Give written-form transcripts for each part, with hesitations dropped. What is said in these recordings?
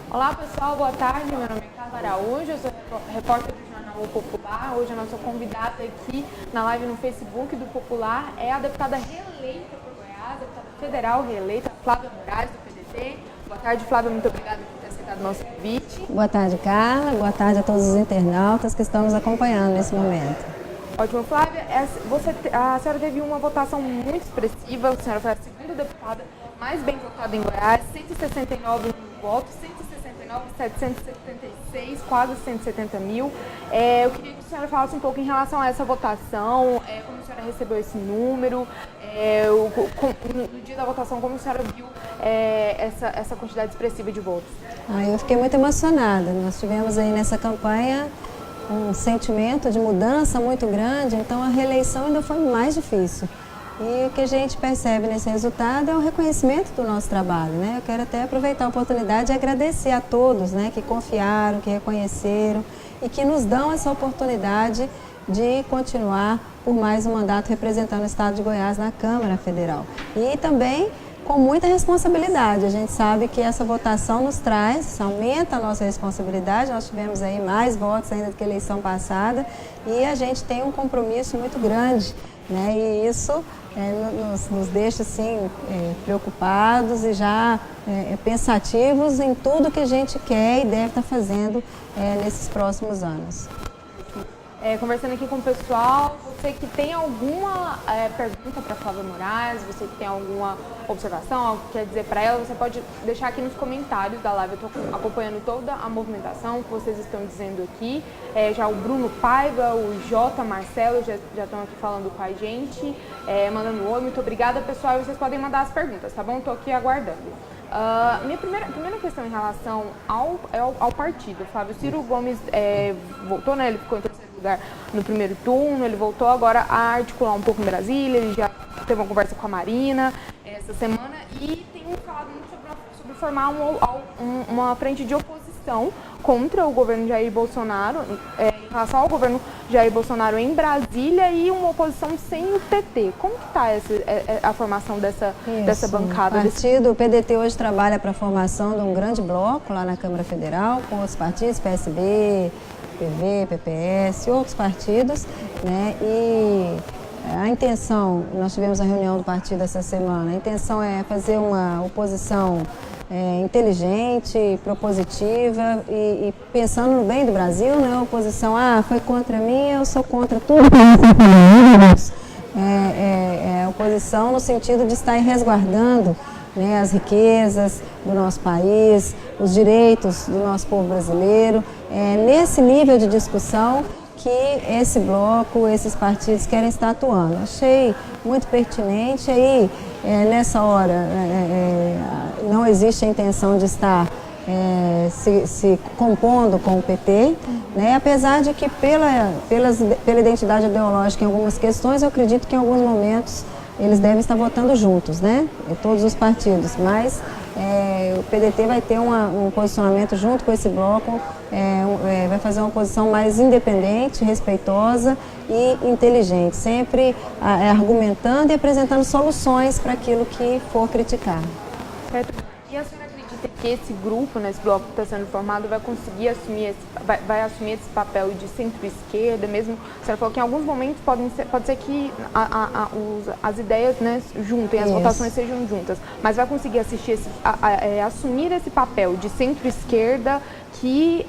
Olá pessoal, boa tarde, meu nome é Carla Araújo, eu sou repórter do jornal O Popular. Hoje a nossa convidada aqui na live no Facebook do Popular é a deputada reeleita por Goiás, deputada federal reeleita, Flávia Moraes, do PDT. Boa tarde, Flávia, muito obrigada por ter aceitado o nosso convite. Boa tarde, Carla, boa tarde a todos os internautas que estão nos acompanhando nesse momento. Ótimo, Flávia, a senhora teve uma votação muito expressiva, a senhora foi a segunda deputada mais bem votada em Goiás, 169 votos, 169.776, quase 170 mil. Eu queria que a senhora falasse um pouco em relação a essa votação, como a senhora recebeu esse número, no dia da votação, como a senhora viu essa quantidade expressiva de votos. Eu fiquei muito emocionada. Nós tivemos aí nessa campanha um sentimento de mudança muito grande, então a reeleição ainda foi mais difícil. E o que a gente percebe nesse resultado é o reconhecimento do nosso trabalho, né? Eu quero até aproveitar a oportunidade e agradecer a todos, né, que confiaram, que reconheceram e que nos dão essa oportunidade de continuar por mais um mandato representando o Estado de Goiás na Câmara Federal. E também com muita responsabilidade. A gente sabe que essa votação nos traz, aumenta a nossa responsabilidade. Nós tivemos aí mais votos ainda do que a eleição passada e a gente tem um compromisso muito grande, né? E isso nos deixa assim preocupados e já pensativos em tudo que a gente quer e deve estar fazendo nesses próximos anos. Conversando aqui com o pessoal, você que tem alguma pergunta para a Flávia Moraes, você que tem alguma observação, algo que quer dizer para ela, você pode deixar aqui nos comentários da live. Eu estou acompanhando toda a movimentação que vocês estão dizendo aqui. Já o Bruno Paiva, o J. Marcelo já estão aqui falando com a gente, mandando oi. Muito obrigada, pessoal. E vocês podem mandar as perguntas, tá bom? Estou aqui aguardando. Minha primeira questão em relação ao partido, Flávio. Ciro Gomes voltou, né? Ele ficou em terceiro lugar no primeiro turno, ele voltou agora a articular um pouco em Brasília, ele já teve uma conversa com a Marina essa semana e tem falado muito sobre formar uma frente de oposição contra o governo Jair Bolsonaro, em relação ao governo Jair Bolsonaro em Brasília, e uma oposição sem o PT. Como que está a formação dessa bancada? O PDT hoje trabalha para a formação de um grande bloco lá na Câmara Federal, com outros partidos, PSB, PV, PPS e outros partidos, né? E a intenção, nós tivemos a reunião do partido essa semana, a intenção é fazer uma oposição inteligente, propositiva e pensando no bem do Brasil, né? A oposição, foi contra mim, eu sou contra tudo. A oposição no sentido de estar resguardando, né, as riquezas do nosso país, os direitos do nosso povo brasileiro. Nesse nível de discussão que esse bloco, esses partidos querem estar atuando. Achei muito pertinente. Aí, nessa hora, não existe a intenção de estar se compondo com o PT, né? Apesar de que pela identidade ideológica em algumas questões, eu acredito que em alguns momentos eles devem estar votando juntos, né? Todos os partidos, mas o PDT vai ter um posicionamento junto com esse bloco, vai fazer uma posição mais independente, respeitosa e inteligente, sempre argumentando e apresentando soluções para aquilo que for criticado. Certo. E a senhora acredita que esse grupo, esse bloco que está sendo formado, vai conseguir vai assumir esse papel de centro-esquerda mesmo? A senhora falou que em alguns momentos pode ser que as ideias, né, juntem, as votações sejam juntas, mas vai conseguir assumir esse papel de centro-esquerda que,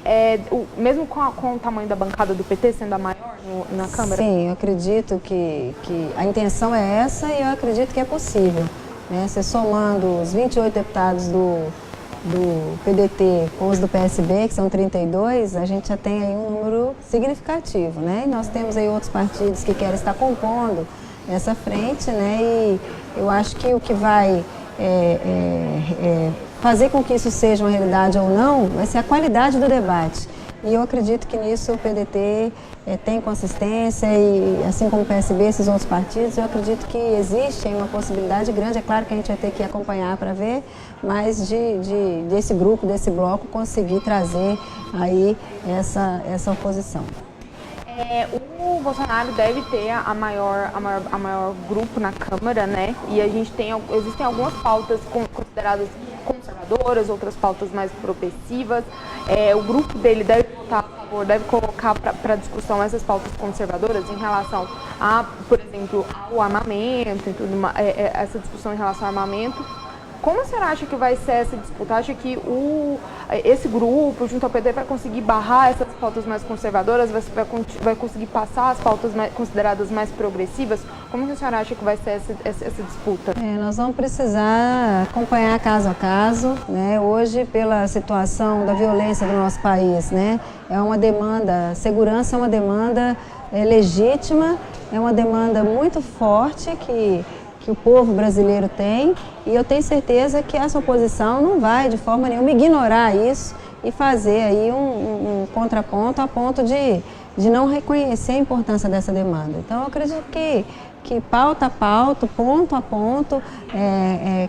mesmo com o tamanho da bancada do PT sendo a maior na Câmara? Sim, eu acredito que a intenção é essa e eu acredito que é possível. Você somando os 28 deputados do PDT com os do PSB, que são 32, a gente já tem aí um número significativo, né? E nós temos aí outros partidos que querem estar compondo essa frente, né? E eu acho que o que vai fazer com que isso seja uma realidade ou não vai ser a qualidade do debate. E eu acredito que nisso o PDT tem consistência e, assim como o PSB, esses outros partidos, eu acredito que existe uma possibilidade grande. É claro que a gente vai ter que acompanhar para ver, mas desse grupo, desse bloco, conseguir trazer aí essa oposição. O Bolsonaro deve ter a maior grupo na Câmara, né? E a gente existem algumas pautas consideradas conservadoras, outras pautas mais progressivas. O grupo dele deve votar a favor, deve colocar para discussão essas pautas conservadoras em relação a, por exemplo, ao armamento, e tudo, essa discussão em relação ao armamento. Como você acha que vai ser essa disputa? Acha que esse grupo, junto ao PT, vai conseguir barrar essas pautas mais conservadoras? Vai conseguir passar as pautas consideradas mais progressivas? Como que a senhora acha que vai ser essa disputa? Nós vamos precisar acompanhar caso a caso, né? Hoje, pela situação da violência do nosso país, né? É uma demanda, segurança é uma demanda legítima, é uma demanda muito forte que o povo brasileiro tem, e eu tenho certeza que essa oposição não vai de forma nenhuma ignorar isso e fazer aí um contraponto a ponto de não reconhecer a importância dessa demanda. Então eu acredito que pauta a pauta, ponto a ponto,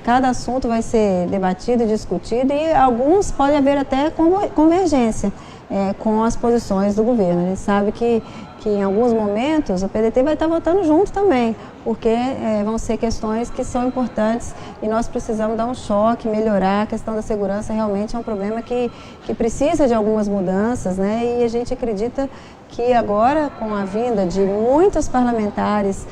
cada assunto vai ser debatido e discutido, e alguns pode haver até convergência com as posições do governo. A gente sabe que em alguns momentos o PDT vai estar votando junto também, porque vão ser questões que são importantes e nós precisamos dar um choque, melhorar. A questão da segurança realmente é um problema que precisa de algumas mudanças, né? E a gente acredita que agora, com a vinda de muitos parlamentares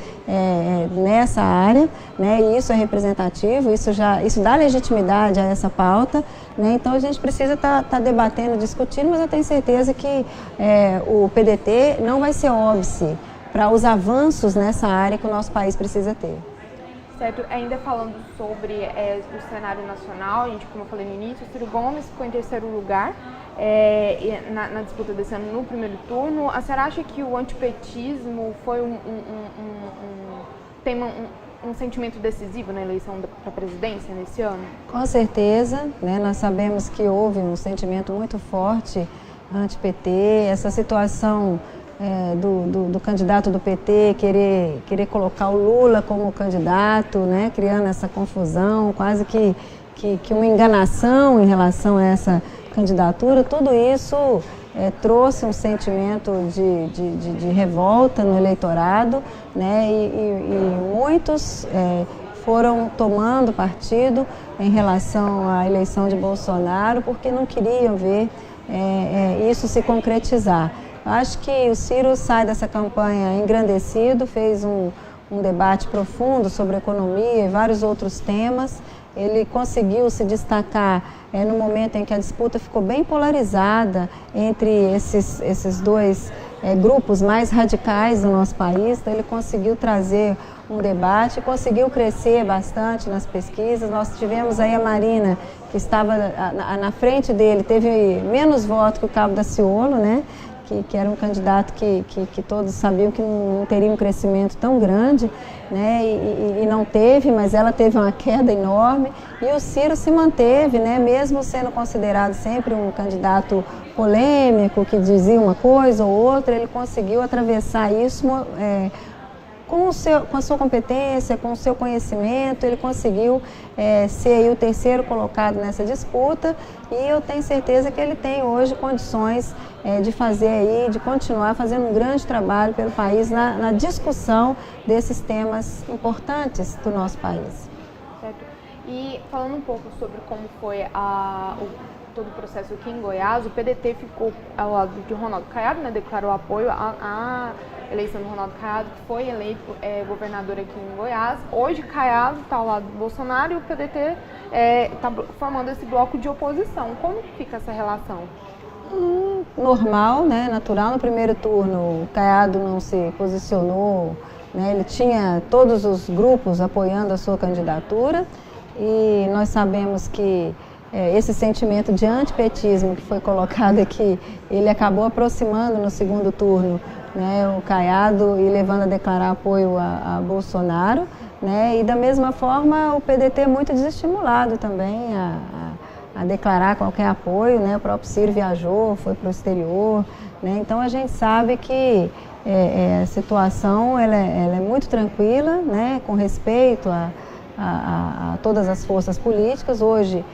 nessa área, né, e isso é representativo, isso dá legitimidade a essa pauta, né? Então a gente precisa estar debatendo, discutindo, mas eu tenho certeza que o PDT não vai ser óbice para os avanços nessa área que o nosso país precisa ter. Certo, ainda falando sobre o cenário nacional, a gente, como eu falei no início, o Ciro Gomes ficou em terceiro lugar na disputa desse ano no primeiro turno. A senhora acha que o antipetismo foi tem um sentimento decisivo na eleição para a presidência nesse ano? Com certeza, né? Nós sabemos que houve um sentimento muito forte anti-PT, essa situação do candidato do PT querer colocar o Lula como candidato, né, criando essa confusão, quase que uma enganação em relação a essa candidatura. Tudo isso trouxe um sentimento de revolta no eleitorado, né, e muitos foram tomando partido em relação à eleição de Bolsonaro porque não queriam ver isso se concretizar. Acho que o Ciro sai dessa campanha engrandecido, fez um debate profundo sobre economia e vários outros temas. Ele conseguiu se destacar no momento em que a disputa ficou bem polarizada entre esses dois grupos mais radicais do nosso país. Então ele conseguiu trazer um debate, conseguiu crescer bastante nas pesquisas. Nós tivemos aí a Marina, que estava na frente dele, teve menos votos que o Cabo Daciolo, né? Que era um candidato que todos sabiam que não teria um crescimento tão grande, né? E não teve, mas ela teve uma queda enorme. E o Ciro se manteve, né? Mesmo sendo considerado sempre um candidato polêmico, que dizia uma coisa ou outra, ele conseguiu atravessar isso com a sua competência, com o seu conhecimento. Ele conseguiu ser aí o terceiro colocado nessa disputa, e eu tenho certeza que ele tem hoje condições de continuar fazendo um grande trabalho pelo país na discussão desses temas importantes do nosso país. Certo. E falando um pouco sobre como foi todo o processo aqui em Goiás, o PDT ficou ao lado de Ronaldo Caiado, né, declarou apoio à eleição do Ronaldo Caiado, que foi eleito governador aqui em Goiás. Hoje Caiado está ao lado do Bolsonaro e o PDT está formando esse bloco de oposição. Como fica essa relação? Normal, né, natural. No primeiro turno o Caiado não se posicionou, né, ele tinha todos os grupos apoiando a sua candidatura, e nós sabemos que esse sentimento de antipetismo que foi colocado aqui, ele acabou aproximando no segundo turno, né, o Caiado, e levando a declarar apoio a Bolsonaro, né, e da mesma forma o PDT é muito desestimulado também a declarar qualquer apoio, né, o próprio Ciro viajou, foi para o exterior, né, então a gente sabe que a situação ela é muito tranquila, né, com respeito a todas as forças políticas. Hoje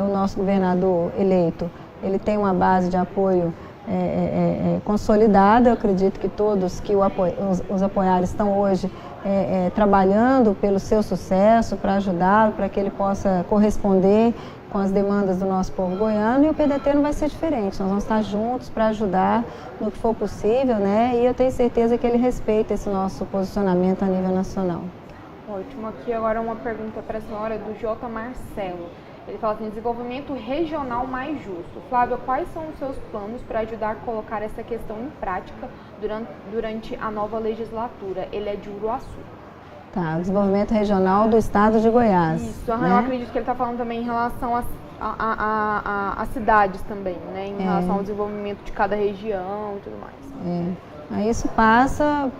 o nosso governador eleito, ele tem uma base de apoio consolidada. Eu acredito que todos que os apoiaram estão hoje trabalhando pelo seu sucesso, para ajudá-lo, para que ele possa corresponder com as demandas do nosso povo goiano, e o PDT não vai ser diferente. Nós vamos estar juntos para ajudar no que for possível, né? E eu tenho certeza que ele respeita esse nosso posicionamento a nível nacional. Ótimo. Aqui agora uma pergunta para a senhora do J. Marcelo. Ele fala assim: desenvolvimento regional mais justo. Flávia, quais são os seus planos para ajudar a colocar essa questão em prática durante a nova legislatura? Ele é de Uruaçu. Tá, desenvolvimento regional do estado de Goiás. Isso, né? Eu acredito que ele está falando também em relação às cidades também, né? Em relação ao desenvolvimento de cada região e tudo mais. Aí isso passa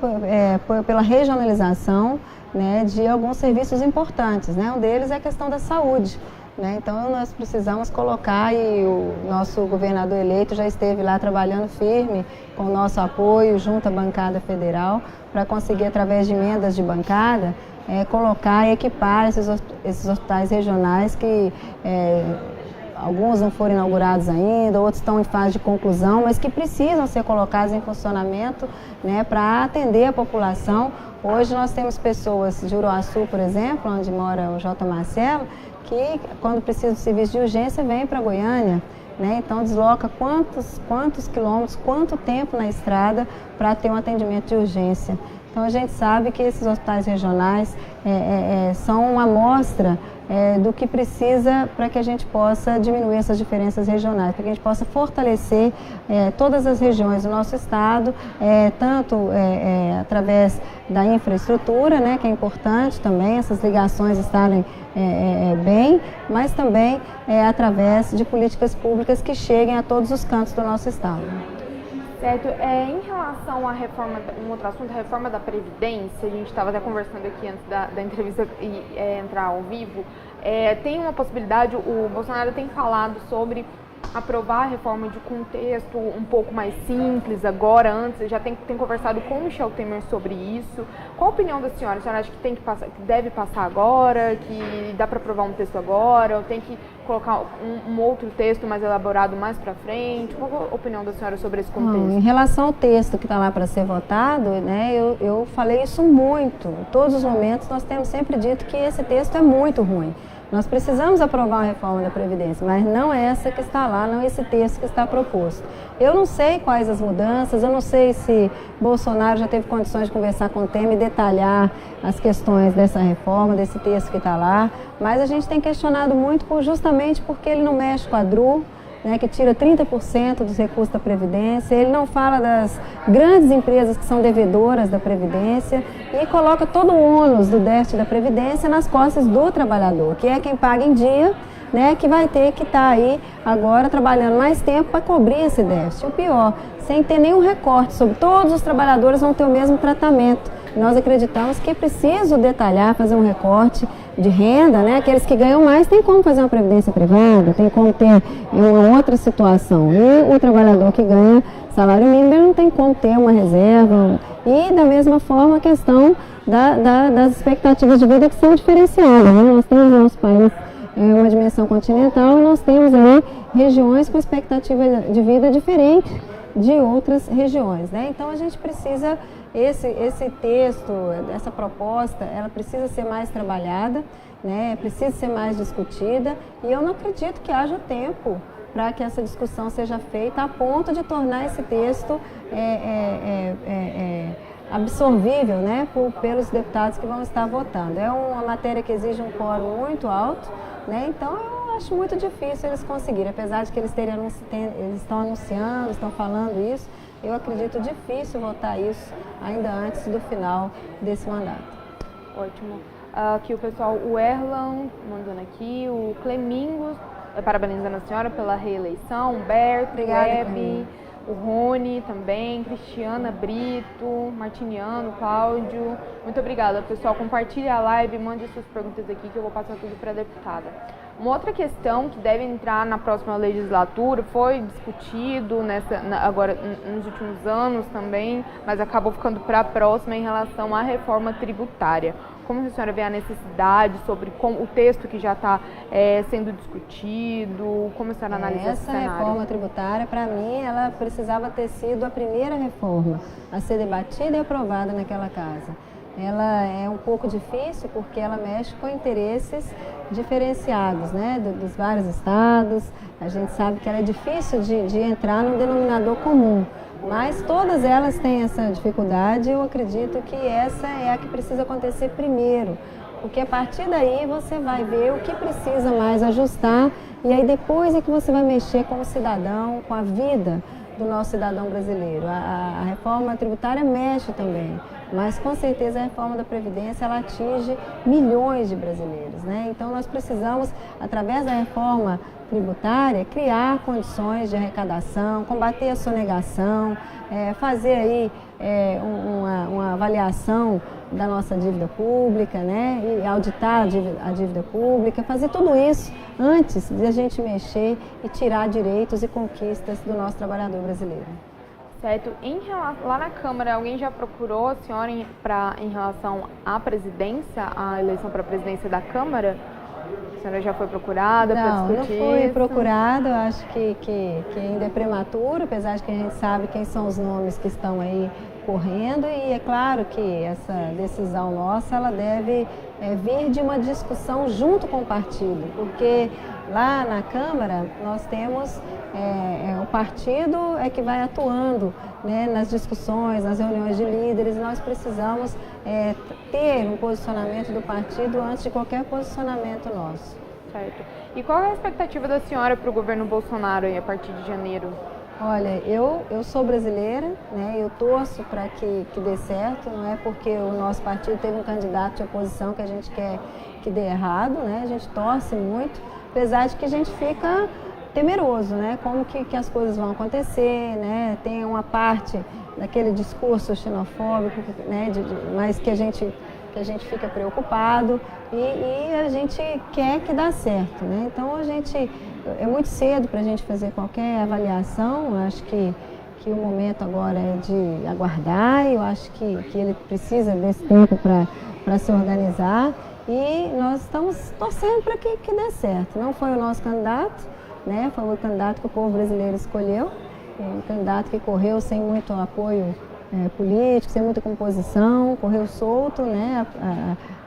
pela regionalização, né, de alguns serviços importantes, né? Um deles é a questão da saúde, né? Então nós precisamos colocar, e o nosso governador eleito já esteve lá trabalhando firme com o nosso apoio junto à bancada federal, para conseguir, através de emendas de bancada, colocar e equipar esses hospitais regionais que alguns não foram inaugurados ainda, outros estão em fase de conclusão, mas que precisam ser colocados em funcionamento, né, para atender a população. Hoje nós temos pessoas de Uruaçu, por exemplo, onde mora o J. Marcelo, que quando precisa de serviço de urgência vem para Goiânia, né? Então desloca quantos quilômetros, quanto tempo na estrada para ter um atendimento de urgência. Então a gente sabe que esses hospitais regionais são uma amostra do que precisa para que a gente possa diminuir essas diferenças regionais, para que a gente possa fortalecer todas as regiões do nosso estado, tanto através da infraestrutura, né, que é importante também, essas ligações estarem bem, mas também através de políticas públicas que cheguem a todos os cantos do nosso estado. Certo. Em relação à reforma, um outro assunto, a reforma da Previdência, a gente estava até conversando aqui antes da entrevista e entrar ao vivo, tem uma possibilidade, o Bolsonaro tem falado sobre aprovar a reforma de contexto um pouco mais simples agora, antes, já tem conversado com o Michel Temer sobre isso. Qual a opinião da senhora? A senhora acha que deve passar agora, que dá para aprovar um texto agora, ou tem que colocar um outro texto mais elaborado mais para frente? Qual a opinião da senhora sobre esse contexto? Em relação ao texto que está lá para ser votado, né, eu falei isso muito. Em todos os momentos nós temos sempre dito que esse texto é muito ruim. Nós precisamos aprovar uma reforma da Previdência, mas não é essa que está lá, não é esse texto que está proposto. Eu não sei quais as mudanças, eu não sei se Bolsonaro já teve condições de conversar com o Temer e detalhar as questões dessa reforma, desse texto que está lá, mas a gente tem questionado muito justamente porque ele não mexe com a DRU, né, que tira 30% dos recursos da Previdência, ele não fala das grandes empresas que são devedoras da Previdência e coloca todo o ônus do déficit da Previdência nas costas do trabalhador, que é quem paga em dia, né, que vai ter que estar aí agora trabalhando mais tempo para cobrir esse déficit. O pior, sem ter nenhum recorte sobre todos os trabalhadores vão ter o mesmo tratamento. Nós acreditamos que é preciso detalhar, fazer um recorte de renda, né? Aqueles que ganham mais tem como fazer uma previdência privada, tem como ter uma outra situação. E o trabalhador que ganha salário mínimo, ele não tem como ter uma reserva. E da mesma forma a questão das expectativas de vida que são diferenciadas, né? Nós temos no nosso país uma dimensão continental e nós temos aí regiões com expectativa de vida diferente de outras regiões, né? Então a gente precisa, esse texto, essa proposta, ela precisa ser mais trabalhada, né? Precisa ser mais discutida, e eu não acredito que haja tempo para que essa discussão seja feita a ponto de tornar esse texto absorvível, né, pelos deputados que vão estar votando. É uma matéria que exige um quórum muito alto, né? Então eu acho muito difícil eles conseguirem, apesar de que eles estão anunciando, estão falando isso, eu acredito difícil votar isso ainda antes do final desse mandato. Ótimo. Aqui o pessoal, o Erlan mandando aqui, o Clemingos, parabenizando a senhora pela reeleição, Humberto, Web, o Rony também, Cristiana Brito, Martiniano, Cláudio. Muito obrigada, pessoal. Compartilhe a live, mande suas perguntas aqui que eu vou passar tudo para a deputada. Uma outra questão que deve entrar na próxima legislatura foi discutido agora nos últimos anos também, mas acabou ficando para a próxima em relação à reforma tributária. Como a senhora vê a necessidade sobre o texto que já está sendo discutido? Como a senhora analisa esse cenário? Essa reforma tributária, para mim, ela precisava ter sido a primeira reforma a ser debatida e aprovada naquela casa. Ela é um pouco difícil porque ela mexe com interesses diferenciados, né, dos vários estados. A gente sabe que ela é difícil de entrar num denominador comum, mas todas elas têm essa dificuldade. Eu acredito que essa é a que precisa acontecer primeiro, porque a partir daí você vai ver o que precisa mais ajustar e aí depois é que você vai mexer com o cidadão, com a vida do nosso cidadão brasileiro. A reforma tributária mexe também, mas com certeza a reforma da Previdência ela atinge milhões de brasileiros, né? Então nós precisamos, através da reforma tributária, criar condições de arrecadação, combater a sonegação, fazer aí uma avaliação da nossa dívida pública, né? E auditar a dívida pública, fazer tudo isso antes de a gente mexer e tirar direitos e conquistas do nosso trabalhador brasileiro. Certo. Lá na Câmara, alguém já procurou a senhora em relação à presidência, à eleição para a presidência da Câmara? A senhora já foi procurada para discutir? Não fui procurada, eu acho que ainda é prematuro, apesar de que a gente sabe quem são os nomes que estão aí correndo, e é claro que essa decisão nossa ela deve vir de uma discussão junto com o partido, porque lá na Câmara nós temos o partido que vai atuando, né, nas discussões, nas reuniões de líderes. Nós precisamos ter um posicionamento do partido antes de qualquer posicionamento nosso. Certo. E qual é a expectativa da senhora para o governo Bolsonaro aí, a partir de janeiro? Olha, eu sou brasileira, né, eu torço para que dê certo, não é porque o nosso partido teve um candidato de oposição que a gente quer que dê errado, né, a gente torce muito, apesar de que a gente fica temeroso, né, como que as coisas vão acontecer, né, tem uma parte daquele discurso xenofóbico, né, mas que a gente fica preocupado e a gente quer que dê certo, né, então é muito cedo para a gente fazer qualquer avaliação. Eu acho que o momento agora é de aguardar. Eu acho que ele precisa desse tempo para se organizar e nós estamos torcendo para que dê certo. Não foi o nosso candidato, né? Foi o candidato que o povo brasileiro escolheu, um candidato que correu sem muito apoio político, sem muita composição, correu solto, né?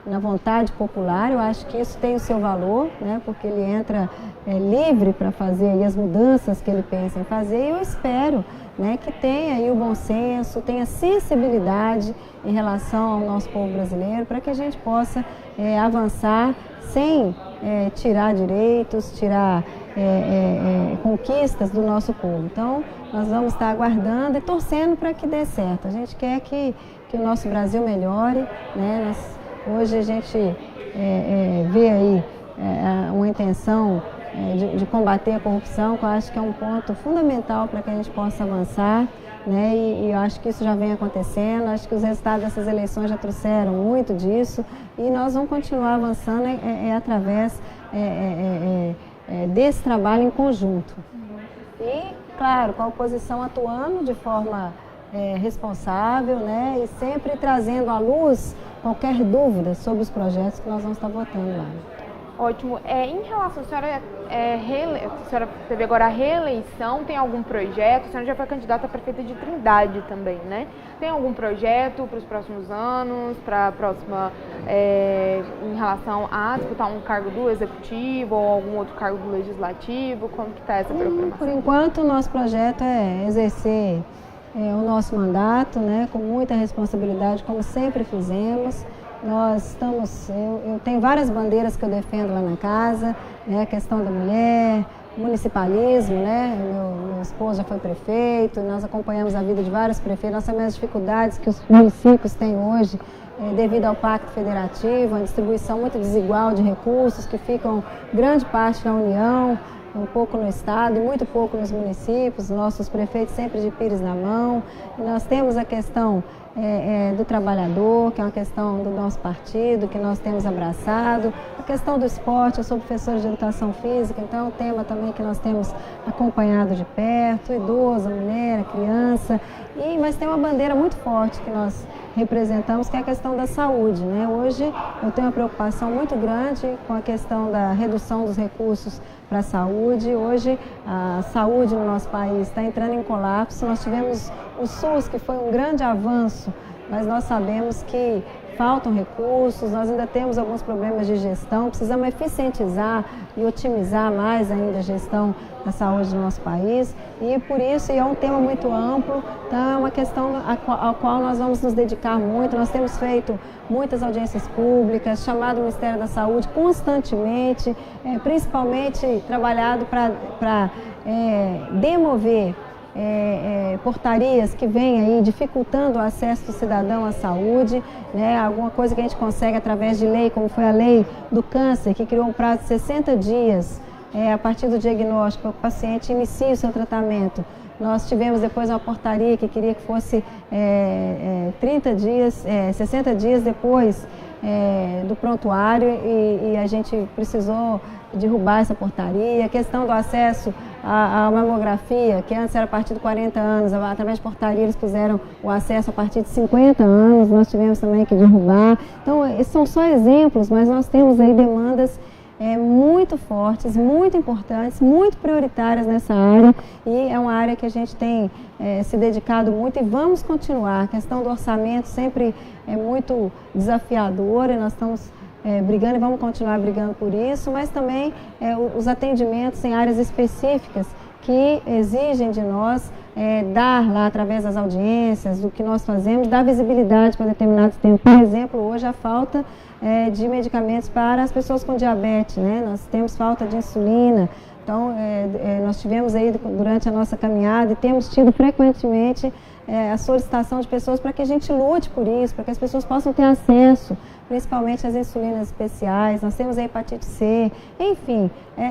Na vontade popular. Eu acho que isso tem o seu valor, né, porque ele entra livre para fazer aí as mudanças que ele pensa em fazer, e eu espero, né, que tenha aí o bom senso, tenha sensibilidade em relação ao nosso povo brasileiro, para que a gente possa avançar sem tirar direitos, tirar conquistas do nosso povo. Então, nós vamos estar aguardando e torcendo para que dê certo. A gente quer que o nosso Brasil melhore, né? Hoje a gente vê aí uma intenção de combater a corrupção, que eu acho que é um ponto fundamental para que a gente possa avançar, né? E eu acho que isso já vem acontecendo, acho que os resultados dessas eleições já trouxeram muito disso e nós vamos continuar avançando através desse trabalho em conjunto. E, claro, com a oposição atuando de forma responsável, né? E sempre trazendo à luz qualquer dúvida sobre os projetos que nós vamos estar votando lá. Ótimo. Em relação, a senhora teve agora a reeleição, tem algum projeto? A senhora já foi candidata a prefeita de Trindade também, né? Tem algum projeto para os próximos anos, para a próxima, em relação a disputar um cargo do Executivo ou algum outro cargo do Legislativo? Como que está essa programação? Por enquanto, o nosso projeto é exercer o nosso mandato, né, com muita responsabilidade, como sempre fizemos. Eu tenho várias bandeiras que eu defendo lá na casa, né, a questão da mulher, municipalismo, né, meu esposo já foi prefeito, nós acompanhamos a vida de vários prefeitos, nós sabemos as dificuldades que os municípios têm hoje devido ao Pacto Federativo, a distribuição muito desigual de recursos que ficam grande parte na União, um pouco no estado e muito pouco nos municípios, nossos prefeitos sempre de pires na mão. E nós temos a questão do trabalhador, que é uma questão do nosso partido, que nós temos abraçado, a questão do esporte. Eu sou professora de educação física, então é um tema também que nós temos acompanhado de perto, o idoso, a mulher, a criança, mas tem uma bandeira muito forte que nós representamos, que é a questão da saúde, né? Hoje eu tenho uma preocupação muito grande com a questão da redução dos recursos para a saúde. Hoje a saúde no nosso país está entrando em colapso. Nós tivemos o SUS, que foi um grande avanço, mas nós sabemos que faltam recursos, nós ainda temos alguns problemas de gestão, precisamos eficientizar e otimizar mais ainda a gestão da saúde do nosso país, e por isso é um tema muito amplo, então é uma questão ao qual nós vamos nos dedicar muito. Nós temos feito muitas audiências públicas, chamado o Ministério da Saúde constantemente, principalmente trabalhado para demover portarias que vêm aí dificultando o acesso do cidadão à saúde, né? Alguma coisa que a gente consegue através de lei, como foi a lei do câncer, que criou um prazo de 60 dias a partir do diagnóstico, para que o paciente inicie o seu tratamento. Nós tivemos depois uma portaria que queria que fosse 30 dias, 60 dias depois do prontuário, e a gente precisou derrubar essa portaria. A questão do acesso à mamografia, que antes era a partir de 40 anos, através de portaria eles puseram o acesso a partir de 50 anos, nós tivemos também que derrubar. Então, esses são só exemplos, mas nós temos aí demandas muito fortes, muito importantes, muito prioritárias nessa área, e é uma área que a gente tem se dedicado muito e vamos continuar. A questão do orçamento sempre é muito desafiadora, e nós estamos brigando e vamos continuar brigando por isso, mas também os atendimentos em áreas específicas que exigem de nós dar lá, através das audiências, do que nós fazemos, dar visibilidade para determinados temas. Por exemplo, hoje a falta de medicamentos para as pessoas com diabetes, né? Nós temos falta de insulina. Então, nós tivemos aí durante a nossa caminhada e temos tido frequentemente a solicitação de pessoas para que a gente lute por isso, para que as pessoas possam ter acesso, principalmente às insulinas especiais. Nós temos a hepatite C, enfim,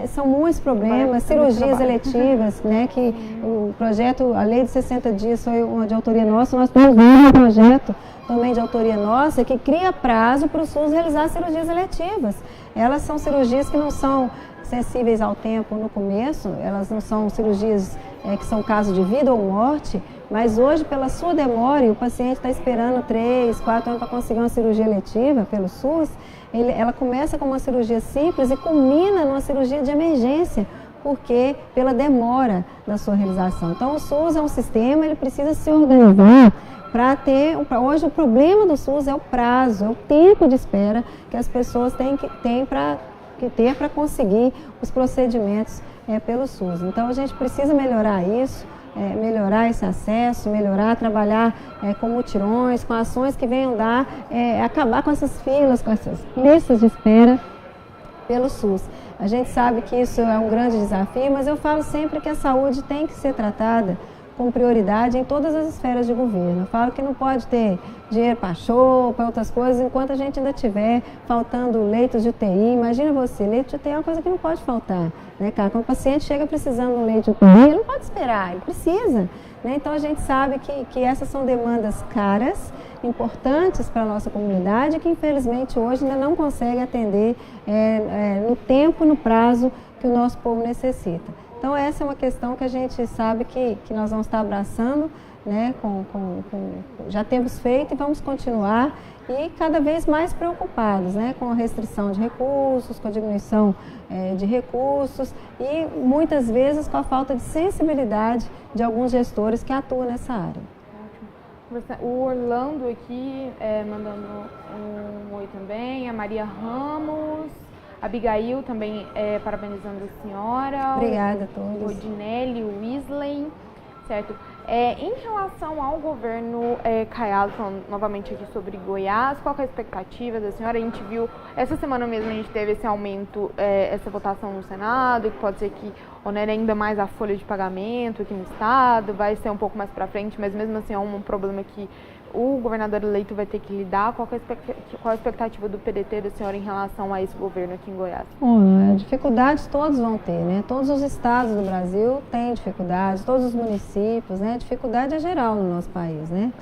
são muitos problemas, cirurgias eletivas, né, que o projeto, a lei de 60 dias foi uma de autoria nossa. Nós temos um projeto também de autoria nossa que cria prazo para o SUS realizar cirurgias eletivas. Elas são cirurgias que não são sensíveis ao tempo no começo, elas não são cirurgias que são casos de vida ou morte, mas hoje, pela sua demora, e o paciente está esperando 3, 4 anos para conseguir uma cirurgia eletiva pelo SUS, ela começa com uma cirurgia simples e culmina numa cirurgia de emergência, porque pela demora da sua realização. Então, o SUS é um sistema, ele precisa se organizar para ter. Hoje, o problema do SUS é o prazo, é o tempo de espera que as pessoas têm que ter para conseguir os procedimentos pelo SUS. Então, a gente precisa melhorar isso, melhorar esse acesso, trabalhar com mutirões, com ações que venham acabar com essas filas, com essas listas de espera pelo SUS. A gente sabe que isso é um grande desafio, mas eu falo sempre que a saúde tem que ser tratada com prioridade em todas as esferas de governo. Eu falo que não pode ter dinheiro para show, para outras coisas, enquanto a gente ainda tiver faltando leitos de UTI. Imagina você, leito de UTI é uma coisa que não pode faltar, né, cara? Quando o paciente chega precisando de um leito de UTI, ele não pode esperar, ele precisa, né? Então a gente sabe que essas são demandas caras, importantes para a nossa comunidade, que infelizmente hoje ainda não consegue atender no tempo, no prazo que o nosso povo necessita. Então, essa é uma questão que a gente sabe que nós vamos estar abraçando, né, já temos feito e vamos continuar, e cada vez mais preocupados, né, com a restrição de recursos, com a diminuição de recursos e muitas vezes com a falta de sensibilidade de alguns gestores que atuam nessa área. O Orlando aqui mandando um oi também, a Maria Ramos. A Abigail também parabenizando a senhora. Obrigada a todos. O Rodinelli, o Weasley, certo? Em relação ao governo Caiado, falando novamente aqui sobre Goiás, qual que é a expectativa da senhora? A gente viu, essa semana mesmo a gente teve esse aumento, essa votação no Senado, que pode ser que onere ainda mais a folha de pagamento aqui no estado, vai ser um pouco mais para frente, mas mesmo assim é um problema que o governador eleito vai ter que lidar. Qual a expectativa do PDT da senhora em relação a esse governo aqui em Goiás? Dificuldades todos vão ter, né? Todos os estados do Brasil têm dificuldades, todos os municípios, né? Dificuldade é geral no nosso país, né?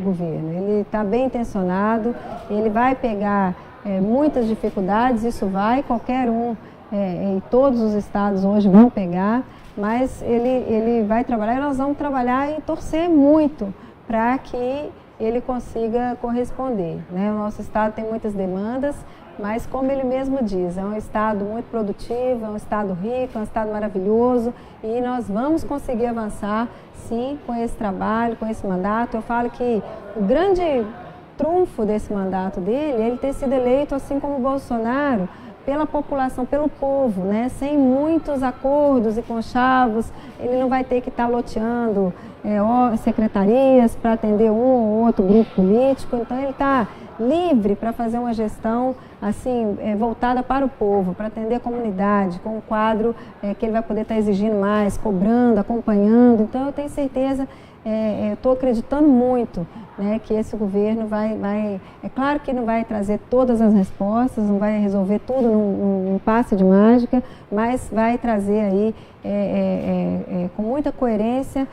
governo. Ele está bem intencionado, ele vai pegar muitas dificuldades, isso vai, qualquer um em todos os estados hoje vão pegar, mas ele vai trabalhar e nós vamos trabalhar e torcer muito para que ele consiga corresponder, né? O nosso estado tem muitas demandas, mas como ele mesmo diz, é um estado muito produtivo, é um estado rico, é um estado maravilhoso e nós vamos conseguir avançar sim com esse trabalho, com esse mandato. Eu falo que o grande trunfo desse mandato dele é ele ter sido eleito, assim como o Bolsonaro, pela população, pelo povo, né? Sem muitos acordos e conchavos, ele não vai ter que estar loteando secretarias para atender um ou outro grupo político, então ele está livre para fazer uma gestão assim voltada para o povo, para atender a comunidade, com um quadro que ele vai poder estar exigindo mais, cobrando, acompanhando. Então eu tenho certeza, estou acreditando muito, né, que esse governo vai, é claro que não vai trazer todas as respostas, não vai resolver tudo num passe de mágica, mas vai trazer aí com muita coerência,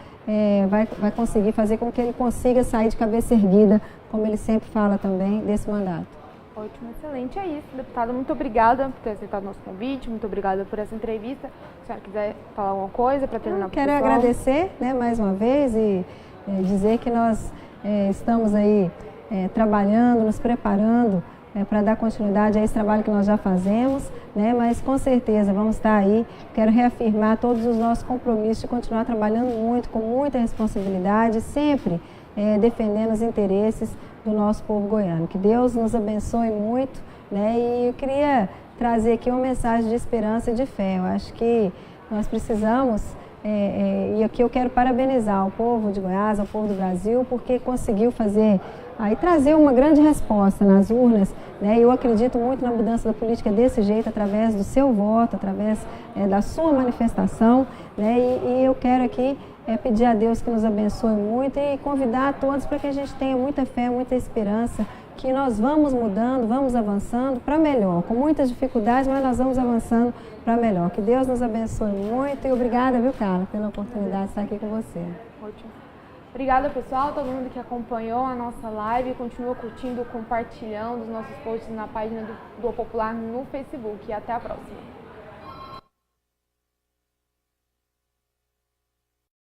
vai conseguir fazer com que ele consiga sair de cabeça erguida, como ele sempre fala também, desse mandato. Ótimo, excelente, é isso. Deputada, muito obrigada por ter aceitado o nosso convite, muito obrigada por essa entrevista. Se a senhora quiser falar alguma coisa para terminar o pessoal. Quero agradecer, né, mais uma vez e dizer que nós estamos aí trabalhando, nos preparando para dar continuidade a esse trabalho que nós já fazemos, né, mas com certeza vamos estar aí. Quero reafirmar todos os nossos compromissos de continuar trabalhando muito, com muita responsabilidade, sempre defendendo os interesses do nosso povo goiano. Que Deus nos abençoe muito, né? E eu queria trazer aqui uma mensagem de esperança e de fé. Eu acho que nós precisamos, e aqui eu quero parabenizar o povo de Goiás, o povo do Brasil, porque conseguiu fazer, aí trazer uma grande resposta nas urnas, né? Eu acredito muito na mudança da política desse jeito, através do seu voto, através da sua manifestação, né? E eu quero aqui pedir a Deus que nos abençoe muito e convidar a todos para que a gente tenha muita fé, muita esperança, que nós vamos mudando, vamos avançando para melhor, com muitas dificuldades, mas nós vamos avançando para melhor. Que Deus nos abençoe muito e obrigada, viu, Carla, pela oportunidade de estar aqui com você. Ótimo. Obrigada, pessoal, todo mundo que acompanhou a nossa live, continua curtindo, compartilhando os nossos posts na página do Popular no Facebook. E até a próxima.